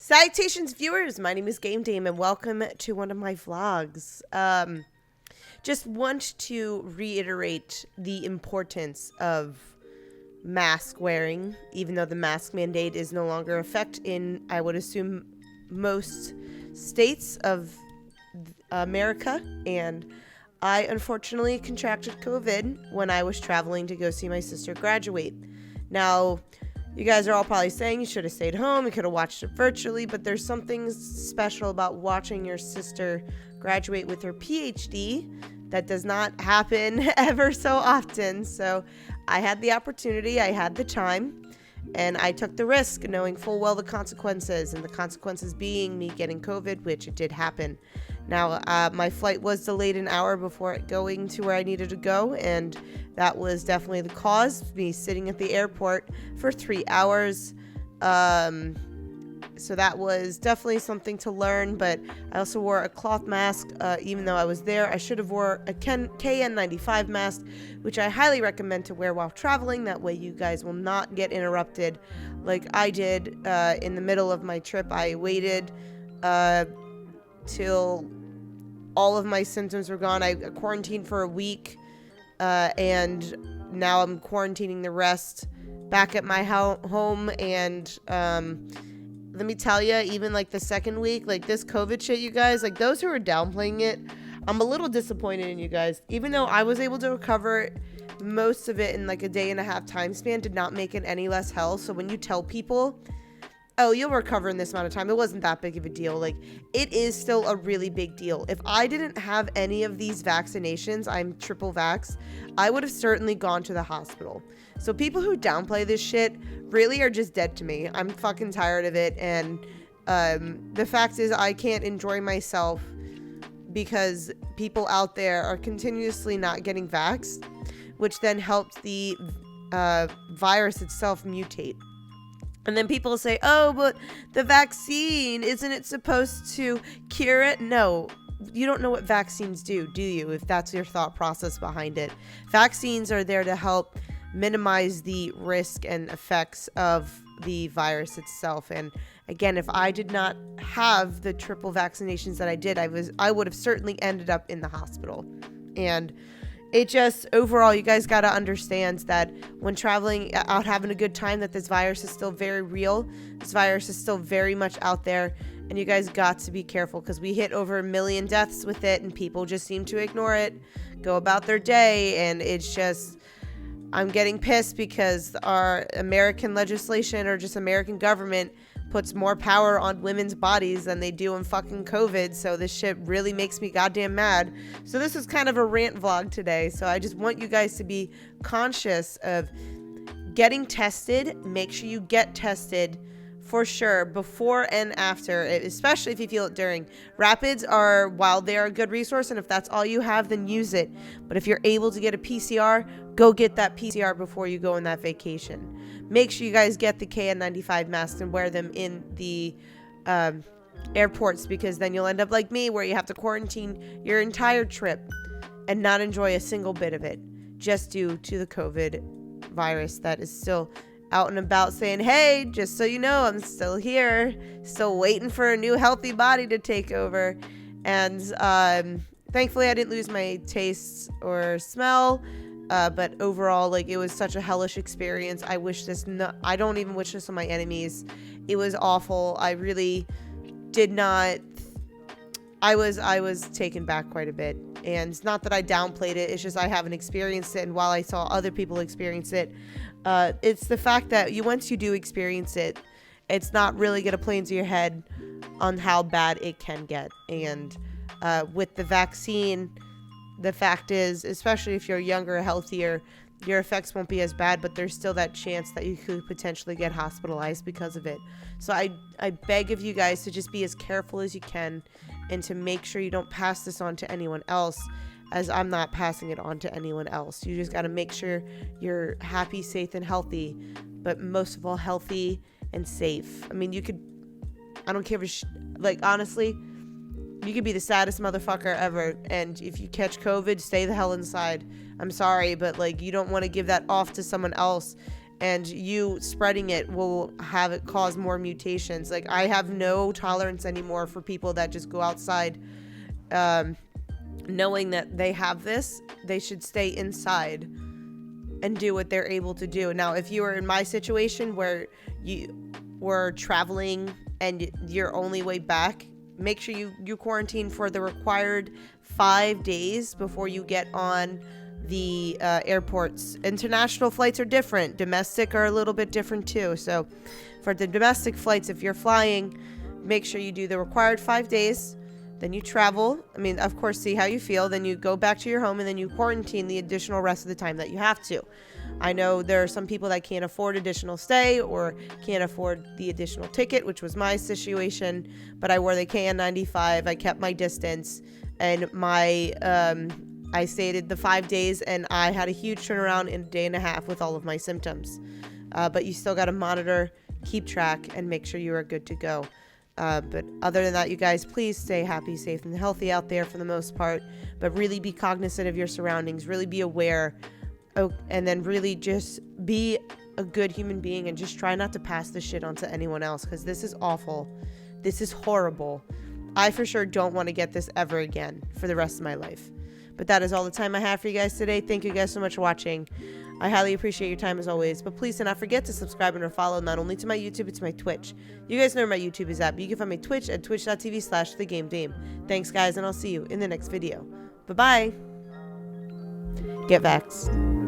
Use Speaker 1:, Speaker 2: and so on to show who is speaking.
Speaker 1: Salutations, viewers. My name is Game Dame, and welcome to one of my vlogs. Just want to reiterate the importance of mask wearing, even though the mask mandate is no longer in effect in, I would assume, most states of America. And I unfortunately contracted COVID when I was traveling to go see my sister graduate. Now, you guys are all probably saying you should have stayed home, you could have watched it virtually, but there's something special about watching your sister graduate with her PhD that does not happen ever so often. So I had the opportunity, I had the time, and I took the risk knowing full well the consequences, and the consequences being me getting COVID, which it did happen. Now, my flight was delayed an hour before it going to where I needed to go, and that was definitely the cause, me sitting at the airport for 3 hours. So that was definitely something to learn, but I also wore a cloth mask, even though I was there. I should have wore a KN95 mask, which I highly recommend to wear while traveling. That way you guys will not get interrupted like I did in the middle of my trip. I waited till all of my symptoms were gone. I quarantined for a week, and now I'm quarantining the rest back at my home. And let me tell you, even like the second week, like this COVID shit, you guys, like those who are downplaying it, I'm a little disappointed in you guys. Even though I was able to recover most of it in like a day and a half time span, did not make it any less hell. So when you tell people, oh, you'll recover in this amount of time, it wasn't that big of a deal. Like, it is still a really big deal. If I didn't have any of these vaccinations, I'm triple vax, I would have certainly gone to the hospital. So people who downplay this shit really are just dead to me. I'm fucking tired of it. And the fact is, I can't enjoy myself because people out there are continuously not getting vaxxed, which then helps the virus itself mutate. And then people say, oh, but the vaccine, isn't it supposed to cure it? No, you don't know what vaccines do you, if that's your thought process behind it. Vaccines are there to help minimize the risk and effects of the virus itself. And again, if I did not have the triple vaccinations that I did, I would have certainly ended up in the hospital. And it just, overall, you guys got to understand that when traveling out, having a good time, that this virus is still very real. This virus is still very much out there, and you guys got to be careful, because we hit over 1 million deaths with it, and people just seem to ignore it, go about their day. And it's just, I'm getting pissed because our American legislation, or just American government, puts more power on women's bodies than they do in fucking COVID. So this shit really makes me goddamn mad. So this is kind of a rant vlog today. So I just want you guys to be conscious of getting tested. Make sure you get tested for sure, before and after, especially if you feel it during. Rapids are, while they're a good resource, and if that's all you have, then use it. But if you're able to get a PCR, go get that PCR before you go on that vacation. Make sure you guys get the KN95 masks and wear them in the airports, because then you'll end up like me, where you have to quarantine your entire trip and not enjoy a single bit of it, just due to the COVID virus that is still out and about, saying, hey, just so you know, I'm still here, still waiting for a new healthy body to take over. And thankfully I didn't lose my taste or smell, but overall, like, it was such a hellish experience. I don't even wish this on my enemies. It was awful. I really did not. I was taken back quite a bit. And it's not that I downplayed it, it's just I haven't experienced it, and while I saw other people experience it, it's the fact that once you do experience it, it's not really going to play into your head on how bad it can get. And with the vaccine, the fact is, especially if you're younger or healthier, your effects won't be as bad, but there's still that chance that you could potentially get hospitalized because of it. So I beg of you guys to just be as careful as you can, and to make sure you don't pass this on to anyone else, as I'm not passing it on to anyone else. You just got to make sure you're happy, safe, and healthy, but most of all, healthy and safe. I mean, I don't care if like, honestly, you could be the saddest motherfucker ever, and if you catch COVID, stay the hell inside. I'm sorry, but like, you don't want to give that off to someone else and you spreading it will have it cause more mutations. Like, I have no tolerance anymore for people that just go outside knowing that they have this. They should stay inside and do what they're able to do. Now, if you are in my situation where you were traveling and your only way back, make sure you quarantine for the required 5 days before you get on the airports. International flights are different. Domestic are a little bit different too. So for the domestic flights, if you're flying, make sure you do the required 5 days. Then you travel. I mean, of course, see how you feel. Then you go back to your home, and then you quarantine the additional rest of the time that you have to. I know there are some people that can't afford additional stay or can't afford the additional ticket, which was my situation. But I wore the KN95. I kept my distance, and I stayed the 5 days, and I had a huge turnaround in a day and a half with all of my symptoms. But you still got to monitor, keep track, and make sure you are good to go. But other than that, you guys, please stay happy, safe, and healthy out there for the most part. But really be cognizant of your surroundings. Really be aware. And then really just be a good human being and just try not to pass this shit on to anyone else, because this is awful. This is horrible. I for sure don't want to get this ever again for the rest of my life. But that is all the time I have for you guys today. Thank you guys so much for watching. I highly appreciate your time as always. But please do not forget to subscribe and or follow not only to my YouTube, but to my Twitch. You guys know where my YouTube is at, but you can find my Twitch at twitch.tv/thegamedame. Thanks, guys, and I'll see you in the next video. Bye-bye. Get vaxxed.